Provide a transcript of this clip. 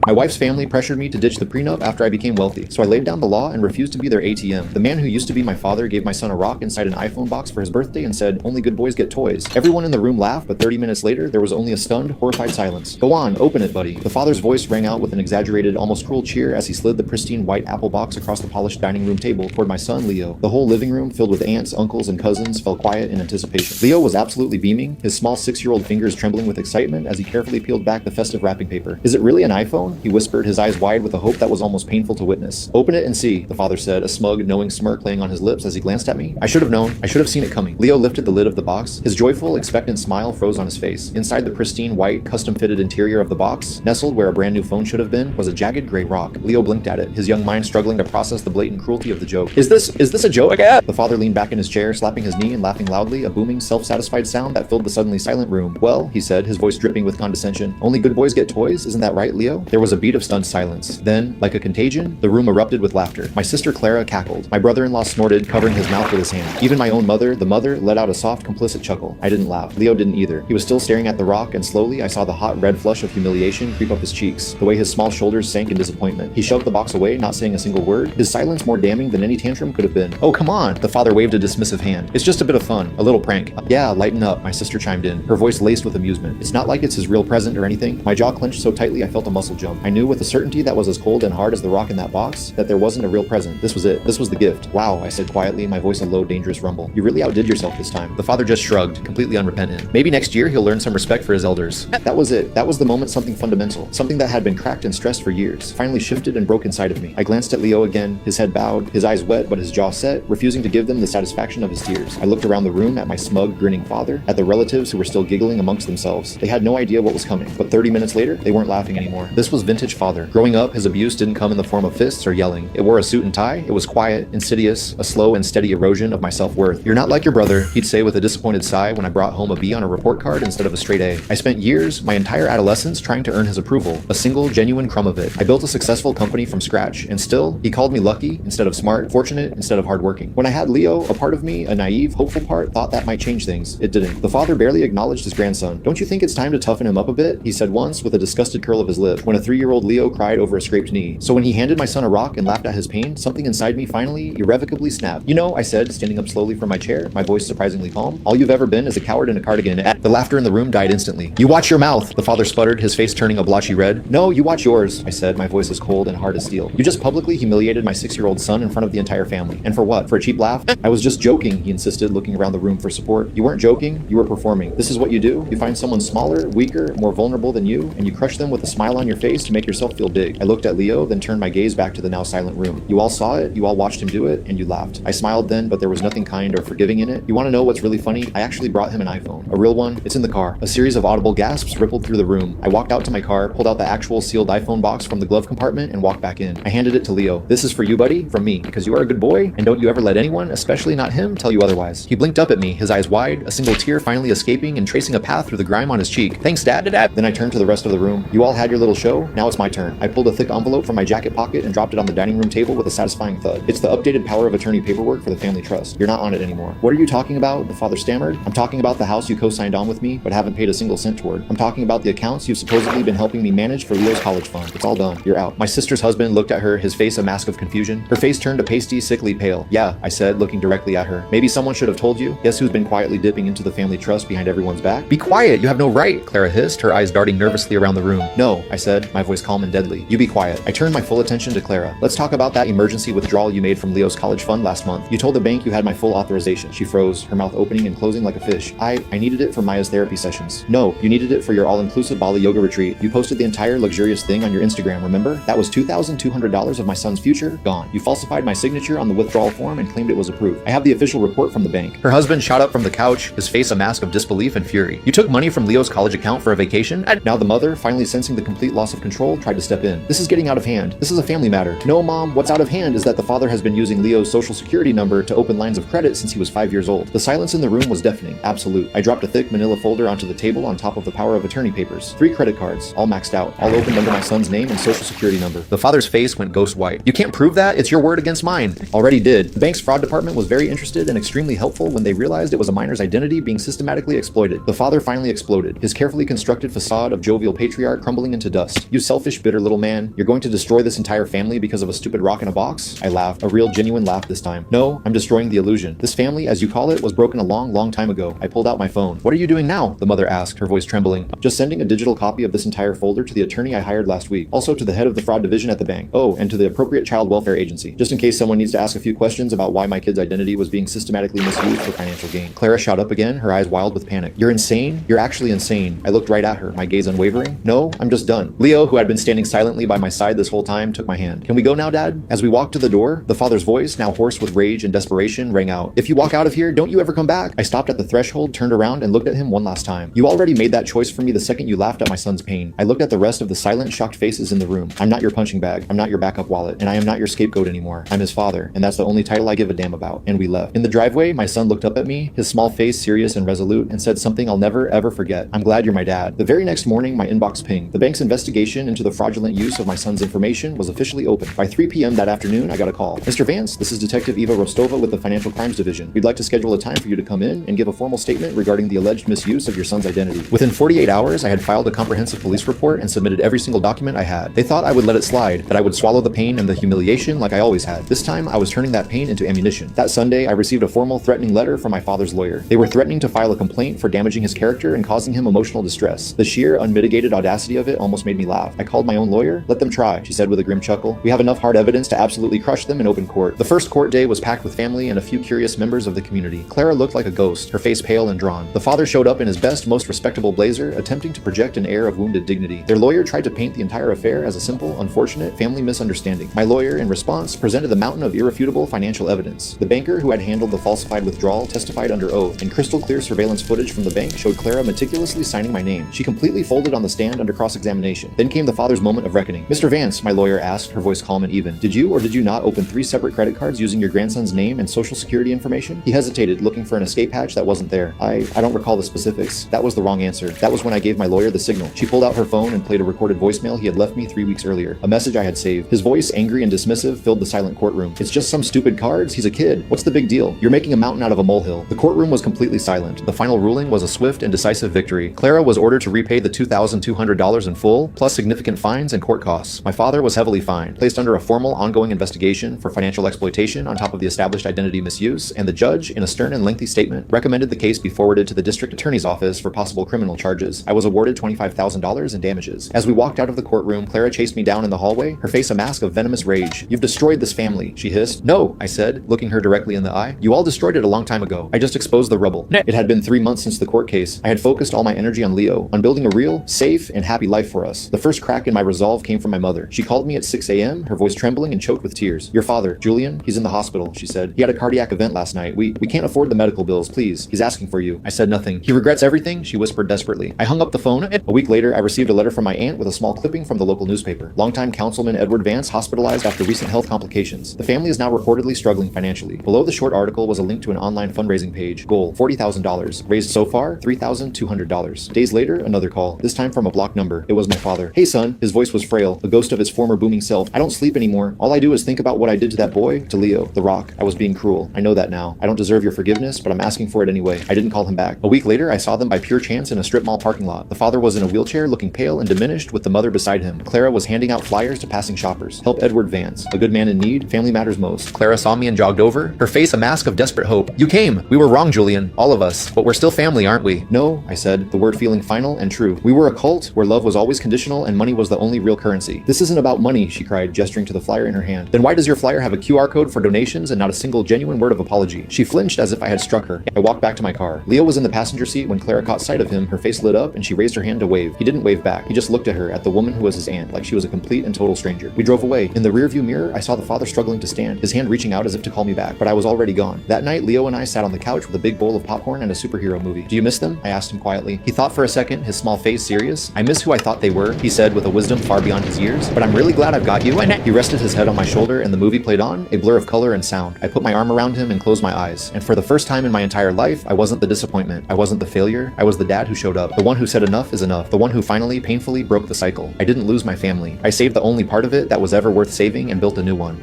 My wife's family pressured me to ditch the prenup after I became wealthy, so I laid down the law and refused to be their ATM. The man who used to be my father gave my son a rock inside an iPhone box for his birthday and said, "Only good boys get toys." Everyone in the room laughed, but 30 minutes later, there was only a stunned, horrified silence. "Go on, open it, buddy." The father's voice rang out with an exaggerated, almost cruel cheer as he slid the pristine white apple box across the polished dining room table toward my son, Leo. The whole living room, filled with aunts, uncles, and cousins, fell quiet in anticipation. Leo was absolutely beaming, his small 6-year-old fingers trembling with excitement as he carefully peeled back the festive wrapping paper. "Is it really an iPhone?" he whispered, his eyes wide with a hope that was almost painful to witness. "Open it and see," the father said, a smug, knowing smirk playing on his lips as he glanced at me. I should have known. I should have seen it coming. Leo lifted the lid of the box. His joyful, expectant smile froze on his face. Inside the pristine, white, custom-fitted interior of the box, nestled where a brand new phone should have been, was a jagged gray rock. Leo blinked at it, his young mind struggling to process the blatant cruelty of the joke. Is this a joke? The father leaned back in his chair, slapping his knee and laughing loudly, a booming, self-satisfied sound that filled the suddenly silent room. "Well," he said, his voice dripping with condescension, "only good boys get toys, isn't that right, Leo?" There was a beat of stunned silence. Then, like a contagion, the room erupted with laughter. My sister Clara cackled. My brother-in-law snorted, covering his mouth with his hand. Even my own mother, the mother, let out a soft, complicit chuckle. I didn't laugh. Leo didn't either. He was still staring at the rock, and slowly I saw the hot red flush of humiliation creep up his cheeks, the way his small shoulders sank in disappointment. He shoved the box away, not saying a single word, his silence more damning than any tantrum could have been. "Oh, come on," the father waved a dismissive hand. "It's just a bit of fun, a little prank." "Yeah, lighten up," my sister chimed in, her voice laced with amusement. "It's not like it's his real present or anything." My jaw clenched so tightly I felt a muscle jump. I knew with a certainty that was as cold and hard as the rock in that box that there wasn't a real present. This was it. This was the gift. "Wow," I said quietly, my voice a low, dangerous rumble. "You really outdid yourself this time." The father just shrugged, completely unrepentant. "Maybe next year he'll learn some respect for his elders." That was it. That was the moment something fundamental, something that had been cracked and stressed for years, finally shifted and broke inside of me. I glanced at Leo again, his head bowed, his eyes wet but his jaw set, refusing to give them the satisfaction of his tears. I looked around the room at my smug, grinning father, at the relatives who were still giggling amongst themselves. They had no idea what was coming, but 30 minutes later, they weren't laughing anymore. This was vintage father. Growing up, his abuse didn't come in the form of fists or yelling. It wore a suit and tie. It was quiet, insidious, a slow and steady erosion of my self-worth. "You're not like your brother," he'd say with a disappointed sigh when I brought home a B on a report card instead of a straight A. I spent years, my entire adolescence, trying to earn his approval, a single, genuine crumb of it. I built a successful company from scratch, and still, he called me lucky instead of smart, fortunate instead of hardworking. When I had Leo, a part of me, a naive, hopeful part, thought that might change things. It didn't. The father barely acknowledged his grandson. "Don't you think it's time to toughen him up a bit?" he said once, with a disgusted curl of his lip, when a 3-year-old Leo cried over a scraped knee. So when he handed my son a rock and laughed at his pain, something inside me finally, irrevocably snapped. "You know," I said, standing up slowly from my chair, my voice surprisingly calm, "all you've ever been is a coward in a cardigan." The laughter in the room died instantly. "You watch your mouth," the father sputtered, his face turning a blotchy red. "No, you watch yours," I said, my voice as cold and hard as steel. "You just publicly humiliated my 6-year-old son in front of the entire family. And for what? For a cheap laugh?" "I was just joking," he insisted, looking around the room for support. "You weren't joking, you were performing. This is what you do. You find someone smaller, weaker, more vulnerable than you, and you crush them with a smile on your face to make yourself feel big." I looked at Leo, then turned my gaze back to the now silent room. "You all saw it, you all watched him do it, and you laughed." I smiled then, but there was nothing kind or forgiving in it. You want to know what's really funny? I actually brought him an iPhone. A real one. It's in the car. A series of audible gasps rippled through the room. I walked out to my car, pulled out the actual sealed iPhone box from the glove compartment, and walked back in. I handed it to Leo. "This is for you, buddy, from me, because you are a good boy, and don't you ever let anyone, especially not him, tell you otherwise." He blinked up at me, his eyes wide, a single tear finally escaping and tracing a path through the grime on his cheek. "Thanks, Dad." Then I turned to the rest of the room. "You all had your little show, now it's my turn." I pulled a thick envelope from my jacket pocket and dropped it on the dining room table with a satisfying thud. "It's the updated power of attorney paperwork for the family trust. You're not on it anymore." "What are you talking about?" the father stammered. "I'm talking about the house you co-signed on with me, but haven't paid a single cent toward. I'm talking about the accounts you've supposedly been helping me manage for Leo's college fund. It's all done. You're out." My sister's husband looked at her, his face a mask of confusion. Her face turned a pasty, sickly pale. "Yeah," I said, looking directly at her. "Maybe someone should have told you. Guess who's been quietly dipping into the family trust behind everyone's back?" "Be quiet, you have no right," Clara hissed, her eyes darting nervously around the room. "No," I said, my voice calm and deadly. "You be quiet." I turned my full attention to Clara. "Let's talk about that emergency withdrawal you made from Leo's college fund last month. You told the bank you had my full authorization." She froze, her mouth opening and closing like a fish. I needed it for Maya's therapy sessions." "No, you needed it for your all-inclusive Bali yoga retreat. You posted the entire luxurious thing on your Instagram, remember? That was $2,200 of my son's future gone. You falsified my signature on the withdrawal form and claimed it was approved. I have the official report from the bank." Her husband shot up from the couch, his face a mask of disbelief and fury. "You took money from Leo's college account for a vacation?" Now the mother, finally sensing the complete loss of control, tried to step in. "This is getting out of hand. This is a family matter." "No, Mom, what's out of hand is that the father has been using Leo's social security number to open lines of credit since he was 5 years old." The silence in the room was deafening, absolute. I dropped a thick manila folder onto the table on top of the power of attorney papers. 3 credit cards, all maxed out, all opened under my son's name and social security number. The father's face went ghost white. "You can't prove that. It's your word against mine." "Already did." The bank's fraud department was very interested and extremely helpful when they realized it was a minor's identity being systematically exploited. The father finally exploded, his carefully constructed facade of jovial patriarch crumbling into dust. You selfish, bitter little man. You're going to destroy this entire family because of a stupid rock in a box? I laughed, a real genuine laugh this time. No, I'm destroying the illusion. This family, as you call it, was broken a long time ago. I pulled out my phone. What are you doing now? The mother asked, her voice trembling. Just sending a digital copy of this entire folder to the attorney I hired last week. Also to the head of the fraud division at the bank. Oh, and to the appropriate child welfare agency. Just in case someone needs to ask a few questions about why my kid's identity was being systematically misused for financial gain. Clara shot up again, her eyes wild with panic. You're insane? You're actually insane. I looked right at her, my gaze unwavering. No, I'm just done. Leo, who had been standing silently by my side this whole time, took my hand. Can we go now, Dad? As we walked to the door, the father's voice, now hoarse with rage and desperation, rang out. If you walk out of here, don't you ever come back? I stopped at the threshold, turned around, and looked at him one last time. You already made that choice for me the second you laughed at my son's pain. I looked at the rest of the silent, shocked faces in the room. I'm not your punching bag. I'm not your backup wallet. And I am not your scapegoat anymore. I'm his father, and that's the only title I give a damn about. And we left. In the driveway, my son looked up at me, his small face serious and resolute, and said something I'll never ever forget. I'm glad you're my dad. The very next morning, my inbox pinged. The bank's investigation into the fraudulent use of my son's information was officially open. By 3 p.m. that afternoon, I got a call. Mr. Vance, this is Detective Eva Rostova with the Financial Crimes Division. We'd like to schedule a time for you to come in and give a formal statement regarding the alleged misuse of your son's identity. Within 48 hours, I had filed a comprehensive police report and submitted every single document I had. They thought I would let it slide, that I would swallow the pain and the humiliation like I always had. This time, I was turning that pain into ammunition. That Sunday, I received a formal threatening letter from my father's lawyer. They were threatening to file a complaint for damaging his character and causing him emotional distress. The sheer, unmitigated audacity of it almost made me laugh. I called my own lawyer. Let them try, she said with a grim chuckle. We have enough hard evidence to absolutely crush them in open court. The first court day was packed with family and a few curious members of the community. Clara looked like a ghost, her face pale and drawn. The father showed up in his best, most respectable blazer, attempting to project an air of wounded dignity. Their lawyer tried to paint the entire affair as a simple, unfortunate family misunderstanding. My lawyer, in response, presented a mountain of irrefutable financial evidence. The banker who had handled the falsified withdrawal testified under oath, and crystal clear surveillance footage from the bank showed Clara meticulously signing my name. She completely folded on the stand under cross-examination. Then came the father's moment of reckoning. Mr. Vance, my lawyer asked, her voice calm and even, did you or did you not open 3 separate credit cards using your grandson's name and social security information? He hesitated, looking for an escape hatch that wasn't there. I don't recall the specifics. That was the wrong answer. That was when I gave my lawyer the signal. She pulled out her phone and played a recorded voicemail he had left me 3 weeks earlier. A message I had saved. His voice, angry and dismissive, filled the silent courtroom. It's just some stupid cards. He's a kid. What's the big deal? You're making a mountain out of a molehill. The courtroom was completely silent. The final ruling was a swift and decisive victory. Clara was ordered to repay the $2,200 in full, plus significant fines and court costs. My father was heavily fined, placed under a formal ongoing investigation for financial exploitation on top of the established identity misuse, and the judge, in a stern and lengthy statement, recommended the case be forwarded to the district attorney's office for possible criminal charges. I was awarded $25,000 in damages. As we walked out of the courtroom, Clara chased me down in the hallway, her face a mask of venomous rage. You've destroyed this family, she hissed. No, I said, looking her directly in the eye. You all destroyed it a long time ago. I just exposed the rubble. It had been 3 months since the court case. I had focused all my energy on Leo, on building a real, safe, and happy life for us. The first crack in my resolve came from my mother. She called me at 6 a.m., her voice trembling and choked with tears. Your father, Julian, he's in the hospital, she said. He had a cardiac event last night. We can't afford the medical bills, please. He's asking for you. I said nothing. He regrets everything, she whispered desperately. I hung up the phone. A week later, I received a letter from my aunt with a small clipping from the local newspaper. Longtime Councilman Edward Vance hospitalized after recent health complications. The family is now reportedly struggling financially. Below the short article was a link to an online fundraising page. Goal, $40,000. Raised so far, $3,200. Days later, another call, this time from a blocked number. It was my father. Hey son, his voice was frail, a ghost of his former booming self. I don't sleep anymore. All I do is think about what I did to that boy, to Leo, the rock. I was being cruel. I know that now. I don't deserve your forgiveness, but I'm asking for it anyway. I didn't call him back. A week later, I saw them by pure chance in a strip mall parking lot. The father was in a wheelchair, looking pale and diminished, with the mother beside him. Clara was handing out flyers to passing shoppers. Help Edward Vance, a good man in need. Family matters most. Clara saw me and jogged over, her face a mask of desperate hope. You came. We were wrong, Julian. All of us. But we're still family, aren't we? No, I said, the word feeling final and true. We were a cult where love was always conditional and money was the only real currency. This isn't about money, she cried, gesturing to the flyer in her hand. Then why does your flyer have a QR code for donations and not a single genuine word of apology? She flinched as if I had struck her. I walked back to my car. Leo was in the passenger seat when Clara caught sight of him, her face lit up, and she raised her hand to wave. He didn't wave back. He just looked at her, at the woman who was his aunt, like she was a complete and total stranger. We drove away. In the rearview mirror, I saw the father struggling to stand, his hand reaching out as if to call me back, but I was already gone. That night, Leo and I sat on the couch with a big bowl of popcorn and a superhero movie. Do you miss them? I asked him quietly. He thought for a second, his small face serious. I miss who I thought they were, he said with a wisdom far beyond his years, but I'm really glad I've got you. He rested his head on my shoulder and the movie played on, a blur of color and sound. I put my arm around him and closed my eyes, and for the first time in my entire life, I wasn't the disappointment. I wasn't the failure. I was the dad who showed up, the one who said enough is enough, the one who finally, painfully broke the cycle. I didn't lose my family. I saved the only part of it that was ever worth saving and built a new one.